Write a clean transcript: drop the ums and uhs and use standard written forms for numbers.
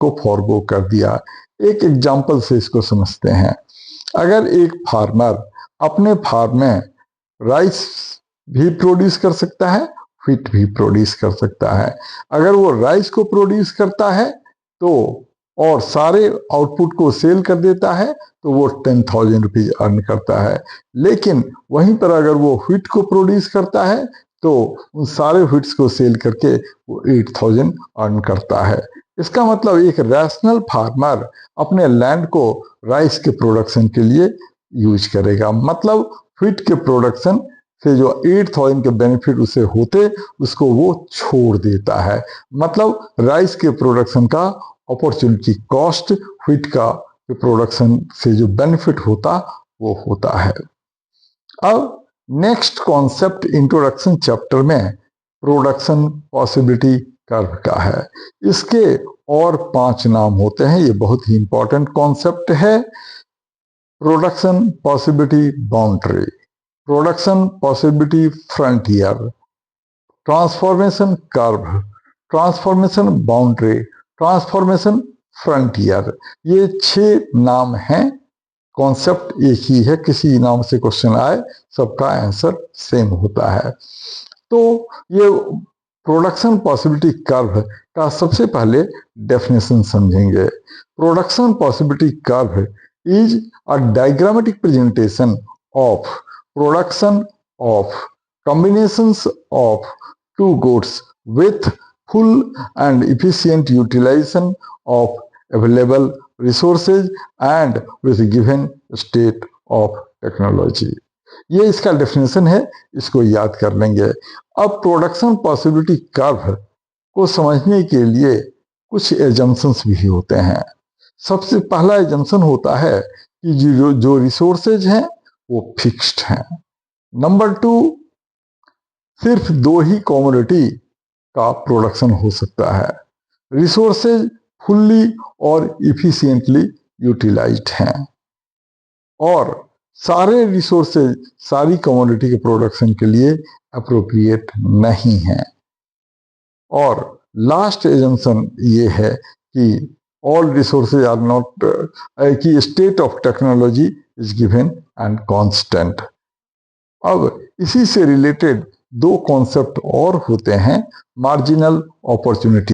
को फॉरगो कर दिया। एक एग्जाम्पल से इसको समझते हैं। अगर एक फार्मर अपने फार्म में राइस भी प्रोड्यूस कर सकता है, व्हीट भी प्रोड्यूस कर सकता है। अगर वो राइस को प्रोड्यूस करता है तो और सारे आउटपुट को सेल कर देता है तो वो 10,000 रुपीज अर्न करता है। लेकिन वहीं पर अगर वो व्हीट को प्रोड्यूस करता है तो उन सारे व्हीट्स को सेल करके वो 8,000 अर्न करता है। इसका मतलब एक रैशनल फार्मर अपने लैंड को राइस के प्रोडक्शन के लिए यूज करेगा। मतलब व्हीट के प्रोडक्शन से जो 8,000 के बेनिफिट उसे होते उसको वो छोड़ देता है। मतलब राइस के प्रोडक्शन का अपॉर्चुनिटी कॉस्ट, व्हीट का प्रोडक्शन से जो बेनिफिट होता वो होता है। अब नेक्स्ट कॉन्सेप्ट इंट्रोडक्शन चैप्टर में प्रोडक्शन पॉसिबिलिटी कर्व का है। इसके और 5 नाम होते हैं। ये बहुत ही इंपॉर्टेंट कॉन्सेप्ट है। Production possibility boundary, production possibility frontier, transformation curve, transformation boundary, transformation frontier. ये 6 नाम हैं। कॉन्सेप्ट एक ही है, किसी नाम से क्वेश्चन आए सबका आंसर सेम होता है। तो ये प्रोडक्शन पॉसिबिलिटी कर्व का सबसे पहले डेफिनेशन समझेंगे। Production possibility curve is a diagrammatic presentation of production of combinations of two goods with full and efficient utilization of available resources and with given state of technology। ये इसका definition है, इसको याद कर लेंगे। अब प्रोडक्शन पॉसिबिलिटी कर्व को समझने के लिए कुछ एजम्पशंस भी होते हैं। सबसे पहला एजम्पशन होता है कि जो रिसोर्सेज हैं वो फिक्स्ड हैं। नंबर 2, सिर्फ 2 ही कमोडिटी का प्रोडक्शन हो सकता है। रिसोर्सेज फुल्ली और इफिशिएंटली यूटिलाइज्ड हैं और सारे रिसोर्सेज सारी कमोडिटी के प्रोडक्शन के लिए अप्रोप्रिएट नहीं हैं। और लास्ट एजम्पशन ये है कि ऑल रिसोर्सेज आर नॉट, कि state of technology is given and constant. अब इसी से रिलेटेड 2 कॉन्सेप्ट और होते हैं। Marginal opportunity